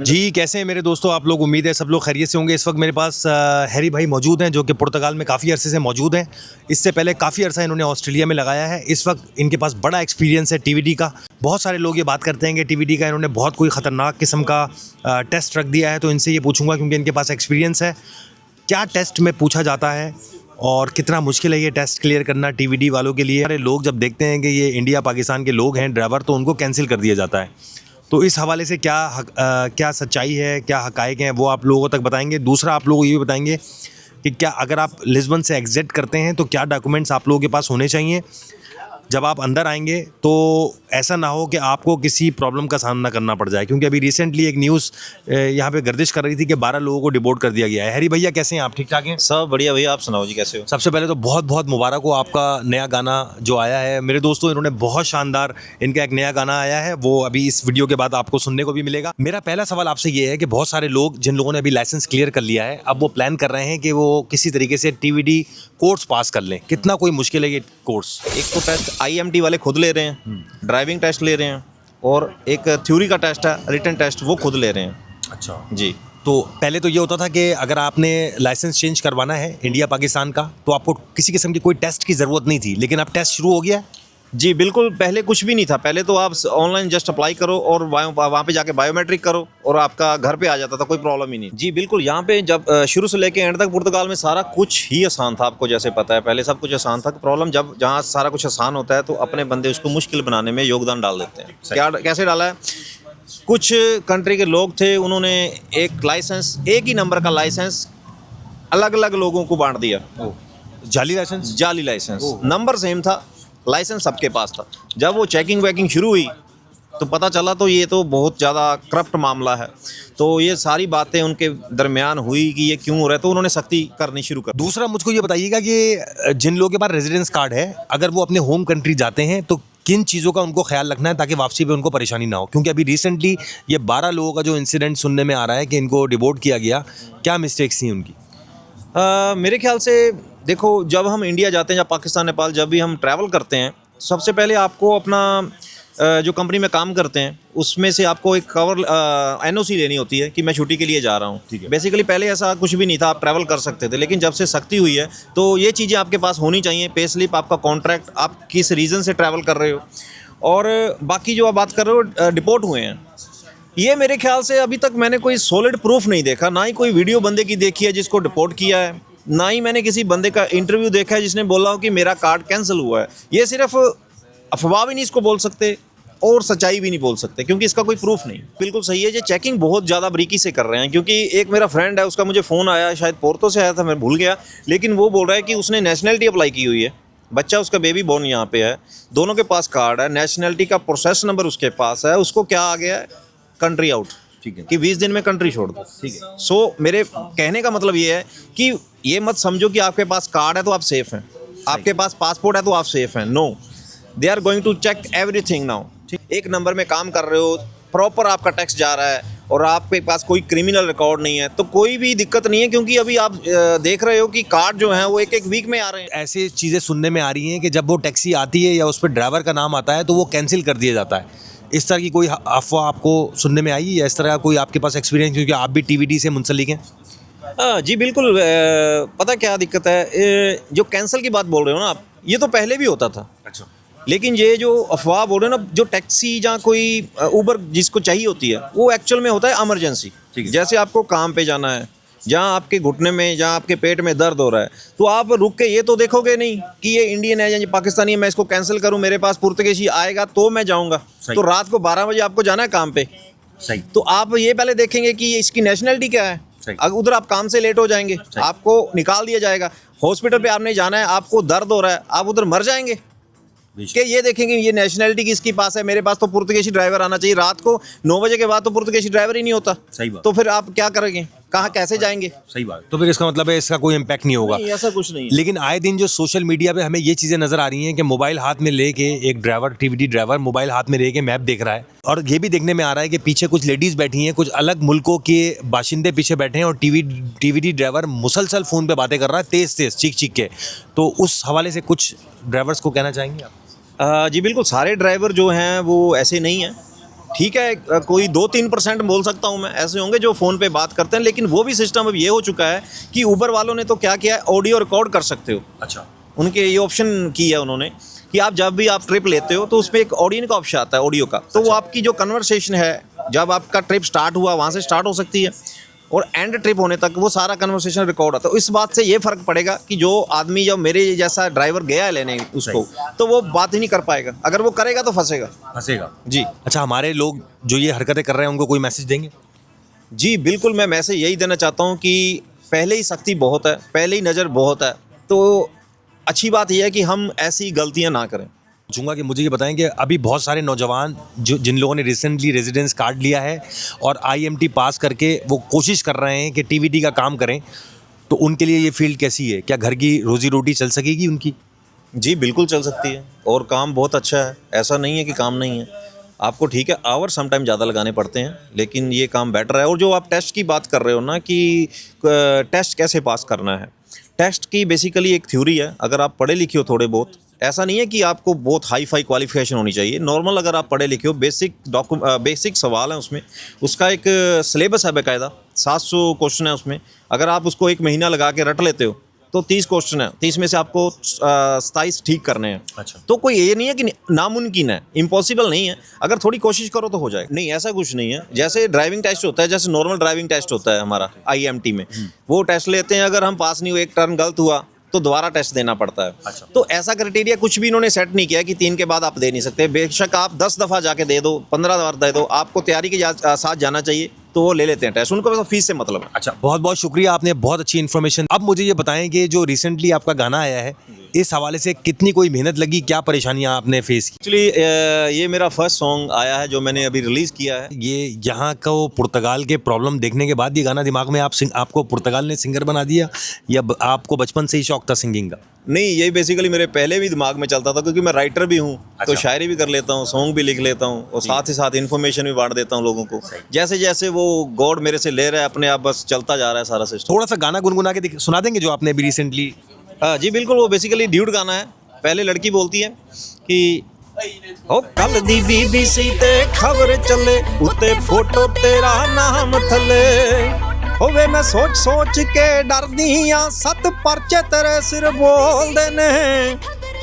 जी, कैसे हैं मेरे दोस्तों आप लोग? उम्मीद है सब लोग खैरियत से होंगे। इस वक्त मेरे पास हैरी भाई मौजूद हैं जो कि पुर्तगाल में काफ़ी अरसे से मौजूद हैं। इससे पहले काफ़ी अरसा इन्होंने ऑस्ट्रेलिया में लगाया है। इस वक्त इनके पास बड़ा एक्सपीरियंस है टीवीडी का। बहुत सारे लोग ये बात करते हैं कि टीवीडी का इन्होंने बहुत कोई ख़तरनाक किस्म का टेस्ट रख दिया है, तो इनसे ये पूछूंगा क्योंकि इनके पास एक्सपीरियंस है, क्या टेस्ट में पूछा जाता है और कितना मुश्किल है ये टेस्ट क्लियर करना टीवीडी वालों के लिए। सारे लोग जब देखते हैं कि ये इंडिया पाकिस्तान के लोग हैं ड्राइवर, तो उनको कैंसिल कर दिया जाता है। तो इस हवाले से क्या सच्चाई है, क्या हक़ाइक़ हैं, वो आप लोगों तक बताएंगे। दूसरा आप लोग ये भी बताएंगे कि क्या अगर आप लिस्बन से एग्ज़िट करते हैं तो क्या डॉक्यूमेंट्स आप लोगों के पास होने चाहिए जब आप अंदर आएंगे, तो ऐसा ना हो कि आपको किसी प्रॉब्लम का सामना करना पड़ जाए। क्योंकि अभी रिसेंटली एक न्यूज़ यहाँ पे गर्दिश कर रही थी कि 12 लोगों को डिपोर्ट कर दिया गया है। हैरी भैया कैसे हैं आप? ठीक ठाक हैं? सब बढ़िया भैया, आप सुनाओ जी, कैसे हो? सबसे पहले तो बहुत बहुत मुबारक हो, आपका नया गाना जो आया है। मेरे दोस्तों, इन्होंने बहुत शानदार, इनका एक नया गाना आया है, वो अभी इस वीडियो के बाद आपको सुनने को भी मिलेगा। मेरा पहला सवाल आपसे ये है कि बहुत सारे लोग जिन लोगों ने अभी लाइसेंस क्लियर कर लिया है, अब वो प्लान कर रहे हैं कि वो किसी तरीके से टीवीडी कोर्स पास कर लें। कितना कोई मुश्किल है ये कोर्स? एक तो टेस्ट IMT वाले खुद ले रहे हैं, ड्राइविंग टेस्ट ले रहे हैं, और एक थ्योरी का टेस्ट है, रिटन टेस्ट, वो खुद ले रहे हैं। अच्छा जी। तो पहले तो ये होता था कि अगर आपने लाइसेंस चेंज करवाना है इंडिया पाकिस्तान का, तो आपको किसी किस्म की कोई टेस्ट की ज़रूरत नहीं थी, लेकिन अब टेस्ट शुरू हो गया है। जी बिल्कुल, पहले कुछ भी नहीं था। पहले तो आप ऑनलाइन जस्ट अप्लाई करो और वहाँ पे जाके बायोमेट्रिक करो और आपका घर पे आ जाता था, कोई प्रॉब्लम ही नहीं। जी बिल्कुल, यहाँ पे जब शुरू से लेके एंड तक पुर्तगाल में सारा कुछ ही आसान था। आपको जैसे पता है, पहले सब कुछ आसान था। प्रॉब्लम जब जहाँ सारा कुछ आसान होता है तो अपने बंदे उसको मुश्किल बनाने में योगदान डाल देते हैं। क्या कैसे डाला है? कुछ कंट्री के लोग थे, उन्होंने एक लाइसेंस, एक ही नंबर का लाइसेंस अलग अलग लोगों को बांट दिया। जाली लाइसेंस? जाली लाइसेंस, नंबर सेम था, लाइसेंस सबके पास था। जब वो चेकिंग वेकिंग शुरू हुई तो पता चला तो ये तो बहुत ज़्यादा करप्ट मामला है। तो ये सारी बातें उनके दरमियान हुई कि ये क्यों हो रहा है, तो उन्होंने सख्ती करनी शुरू कर। दूसरा मुझको ये बताइएगा कि जिन लोगों के पास रेजिडेंस कार्ड है, अगर वो अपने होम कंट्री जाते हैं तो किन चीज़ों का उनको ख्याल रखना है ताकि वापसी पे उनको परेशानी ना हो? क्योंकि अभी रिसेंटली ये 12 लोगों का जो इंसिडेंट सुनने में आ रहा है कि इनको डिपोर्ट किया गया, क्या मिस्टेक्स थी उनकी? मेरे ख्याल से देखो, जब हम इंडिया जाते हैं या पाकिस्तान, नेपाल, जब भी हम ट्रैवल करते हैं, सबसे पहले आपको अपना जो कंपनी में काम करते हैं उसमें से आपको एक कवर NOC लेनी होती है कि मैं छुट्टी के लिए जा रहा हूँ। ठीक है। बेसिकली पहले ऐसा कुछ भी नहीं था, आप ट्रैवल कर सकते थे, लेकिन जब से सख्ती हुई है तो ये चीज़ें आपके पास होनी चाहिए। पे स्लिप, आपका कॉन्ट्रैक्ट, आप किस रीज़न से ट्रैवल कर रहे हो, और बाकी जो आप बात कर रहे हो डिपोर्ट हुए हैं, ये मेरे ख्याल से अभी तक मैंने कोई सॉलिड प्रूफ नहीं देखा। ना ही कोई वीडियो बंदे की देखी है जिसको डिपोर्ट किया है, ना ही मैंने किसी बंदे का इंटरव्यू देखा है जिसने बोला हो कि मेरा कार्ड कैंसिल हुआ है। ये सिर्फ अफवाह भी नहीं इसको बोल सकते और सच्चाई भी नहीं बोल सकते, क्योंकि इसका कोई प्रूफ नहीं। बिल्कुल सही है, ये चेकिंग बहुत ज़्यादा बारीकी से कर रहे हैं। क्योंकि एक मेरा फ्रेंड है, उसका मुझे फ़ोन आया, शायद पोर्तो से आया था, मैं भूल गया, लेकिन वो बोल रहा है कि उसने नेशनलिटी अप्लाई की हुई है, बच्चा उसका बेबी बॉर्न यहाँ पे है, दोनों के पास कार्ड है, नेशनलिटी का प्रोसेस नंबर उसके पास है, उसको क्या आ गया है, कंट्री आउट। ठीक है कि 20 दिन में कंट्री छोड़ दो। ठीक है। सो मेरे कहने का मतलब ये है कि ये मत समझो कि आपके पास कार्ड है तो आप सेफ हैं, आपके पास पासपोर्ट है तो आप सेफ हैं। No, they are going to check everything now. एक नंबर में काम कर रहे हो, प्रॉपर आपका टैक्स जा रहा है और आपके पास कोई क्रिमिनल रिकॉर्ड नहीं है, तो कोई भी दिक्कत नहीं है। क्योंकि अभी आप देख रहे हो कि कार्ड जो हैं वो एक एक वीक में आ रहे हैं। ऐसी चीज़ें सुनने में आ रही हैं कि जब वो टैक्सी आती है या उस पर ड्राइवर का नाम आता है तो वो कैंसिल कर दिया जाता है। इस तरह की कोई अफवाह आपको सुनने में आई या इस तरह का कोई आपके पास एक्सपीरियंस, क्योंकि आप भी टीवीडी से मुंसलिक हैं? जी बिल्कुल। पता क्या दिक्कत है, जो कैंसिल की बात बोल रहे हो ना आप, ये तो पहले भी होता था। अच्छा। लेकिन ये जो अफवाह बोल रहे हो ना, जो टैक्सी या कोई उबर जिसको चाहिए होती है, वो एक्चुअल में होता है इमरजेंसी। ठीक है। जैसे आपको काम पे जाना है, जहाँ आपके घुटने में, जहाँ आपके पेट में दर्द हो रहा है, तो आप रुक के ये तो देखोगे नहीं कि ये इंडियन है या ये पाकिस्तानी है, मैं इसको कैंसिल करूँ, मेरे पास पुर्तगाली आएगा तो मैं जाऊँगा। तो रात को 12 बजे आपको जाना है काम पे, सही। तो आप ये पहले देखेंगे कि इसकी नेशनलिटी क्या है। अगर उधर आप काम से लेट हो जाएंगे, आपको निकाल दिया जाएगा। हॉस्पिटल पे आपने जाना है, आपको दर्द हो रहा है, आप उधर मर जाएंगे कि ये देखेंगे ये नेशनलिटी किसकी पास है। मेरे पास तो पुर्तगाली ड्राइवर आना चाहिए। रात को 9 बजे के बाद तो पुर्तगाली ड्राइवर ही नहीं होता। सही बात। तो फिर आप क्या करेंगे, कहाँ कैसे जाएंगे? सही बात। तो फिर इसका मतलब है इसका कोई इम्पैक्ट नहीं होगा? नहीं, ऐसा कुछ नहीं है। लेकिन आए दिन जो सोशल मीडिया पे हमें ये चीज़ें नज़र आ रही हैं कि मोबाइल हाथ में लेके एक ड्राइवर, टीवीडी ड्राइवर मोबाइल हाथ में लेके मैप देख रहा है, और ये भी देखने में आ रहा है कि पीछे कुछ लेडीज़ बैठी हैं, कुछ अलग मुल्कों के बाशिंदे पीछे बैठे हैं, और टीवीडी ड्राइवर मुसलसल फ़ोन पे बातें कर रहा है, तेज़ तेज़ चीख चीख के। तो उस हवाले से कुछ ड्राइवर्स को कहना चाहेंगे आप? जी बिल्कुल, सारे ड्राइवर जो हैं वो ऐसे नहीं हैं। ठीक है, कोई 2-3% बोल सकता हूँ मैं, ऐसे होंगे जो फ़ोन पे बात करते हैं, लेकिन वो भी सिस्टम अब ये हो चुका है कि उबर वालों ने तो क्या किया है, ऑडियो रिकॉर्ड कर सकते हो। अच्छा, उनके ये ऑप्शन की है उन्होंने कि आप जब भी आप ट्रिप लेते हो तो उसमें एक ऑडियो का ऑप्शन आता है, ऑडियो का, तो वो आपकी जो कन्वर्सेशन है जब आपका ट्रिप स्टार्ट हुआ वहाँ से स्टार्ट हो सकती है और एंड ट्रिप होने तक वो सारा कन्वर्सेशन रिकॉर्ड होता है। तो इस बात से ये फ़र्क पड़ेगा कि जो आदमी जब मेरे जैसा ड्राइवर गया है लेने उसको, तो वो बात ही नहीं कर पाएगा, अगर वो करेगा तो फंसेगा जी। अच्छा, हमारे लोग जो ये हरकतें कर रहे हैं उनको कोई मैसेज देंगे? जी बिल्कुल, मैं मैसेज यही देना चाहता हूँ कि पहले ही सख्ती बहुत है, पहले ही नज़र बहुत है, तो अच्छी बात यह है कि हम ऐसी गलतियाँ ना करें। पूछूंगा कि मुझे ये बताएं कि अभी बहुत सारे नौजवान जो जिन लोगों ने रिसेंटली रेजिडेंस कार्ड लिया है और आईएमटी पास करके वो कोशिश कर रहे हैं कि टीवीटी का काम करें, तो उनके लिए ये फील्ड कैसी है? क्या घर की रोजी रोटी चल सकेगी उनकी? जी बिल्कुल चल सकती है और काम बहुत अच्छा है, ऐसा नहीं है कि काम नहीं है। आपको ठीक है आवर समटाइम ज़्यादा लगाने पड़ते हैं, लेकिन ये काम बेटर है। और जो आप टेस्ट की बात कर रहे हो ना कि टेस्ट कैसे पास करना है, टेस्ट की बेसिकली एक थ्योरी है। अगर आप पढ़े लिखे हो थोड़े बहुत, ऐसा नहीं है कि आपको बहुत हाई फाई क्वालिफिकेशन होनी चाहिए, नॉर्मल अगर आप पढ़े लिखे हो, बेसिक सवाल है उसमें, उसका एक सिलेबस है बाकायदा, 700 क्वेश्चन है उसमें। अगर आप उसको 1 महीना लगा के रट लेते हो तो 30 क्वेश्चन है, 30 में से आपको 27 ठीक करने हैं। अच्छा, तो कोई ये नहीं है कि नामुमकिन है, इम्पॉसिबल नहीं है, अगर थोड़ी कोशिश करो तो हो जाएगा। नहीं, ऐसा कुछ नहीं है। जैसे ड्राइविंग टेस्ट होता है, जैसे नॉर्मल ड्राइविंग टेस्ट होता है हमारा आईएमटी में, वो टेस्ट लेते हैं, अगर हम पास नहीं हुए, एक टर्न गलत हुआ तो दोबारा टेस्ट देना पड़ता है। अच्छा। तो ऐसा क्राइटेरिया कुछ भी इन्होंने सेट नहीं किया कि 3 के बाद आप दे नहीं सकते। बेशक आप 10 दफ़ा जाके दे दो, 15 बार दे दो, आपको तैयारी के साथ जाना चाहिए, तो वो ले लेते हैं टेस्ट, उनको बस फीस से मतलब है। अच्छा, बहुत बहुत शुक्रिया, आपने बहुत अच्छी इन्फॉर्मेशन। अब मुझे ये बताएं कि जो रिसेंटली आपका गाना आया है, इस हवाले से कितनी कोई मेहनत लगी, क्या परेशानियां आपने फेस की? एक्चुअली ये मेरा फर्स्ट सॉन्ग आया है जो मैंने अभी रिलीज़ किया है। ये यहाँ का वो पुर्तगाल के प्रॉब्लम देखने के बाद ये गाना दिमाग में आपको पुर्तगाल ने सिंगर बना दिया, या आपको बचपन से ही शौक था सिंगिंग का? नहीं, ये बेसिकली मेरे पहले भी दिमाग में चलता था, क्योंकि मैं राइटर भी हूँ। तो अच्छा। शायरी भी कर लेता हूँ, सॉन्ग भी लिख लेता हूँ और साथ ही साथ इन्फॉर्मेशन भी बांट देता हूँ लोगों को। जैसे जैसे वो गॉड मेरे से ले रहा है, अपने आप बस चलता जा रहा है सारा सिस्टम। थोड़ा सा गाना गुनगुना के सुना देंगे जो आपने अभी रिसेंटली? जी बिल्कुल, वो बेसिकली ड्यूट गाना है। पहले लड़की बोलती है कि ओ कल दी BBC ते खबर चले, उत्ते फोटो तेरा नाम थले, होवे मैं सोच सोच के डरदी हाँ, 7 परचे तेरे सिर बोलदे ने,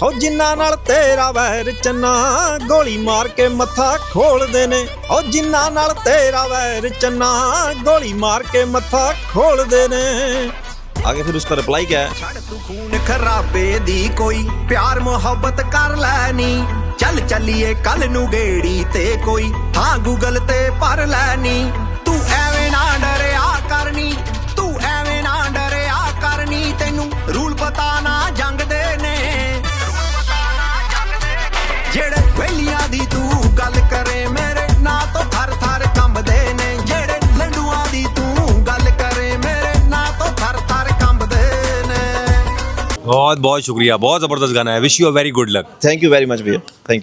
हो जिन्ना नाल तेरा वैर चन्ना, गोली मार के मत्था खोलदे ने, हो जिन्ना नाल तेरा वैर चन्ना, गोली मार के मत्था खोलदे ने। आगे फिर उसका रिप्लाई क्या है? छड़ तू खून खराबे दी, कोई प्यार मोहब्बत कर लैनी, चल चलिए कल नू गेड़ी ते कोई हाँ गूगल ते पर लैनी, तू एवें ना डरिया करनी, तू एवें ना डरिया करनी, तेनू रूल पता ना जंग दे ने, जेड़े वेलियां दी तू गल करे, मेरे ना तो थर थर कंबदे ने, जेड़े लंडुआं दी तू गल करे, मेरे ना तो थर थर कंबदे ने। बहुत बहुत शुक्रिया, बहुत ज़बरदस्त गाना है। Wish you a very good luck. Thank you very much भैया, थैंक यू।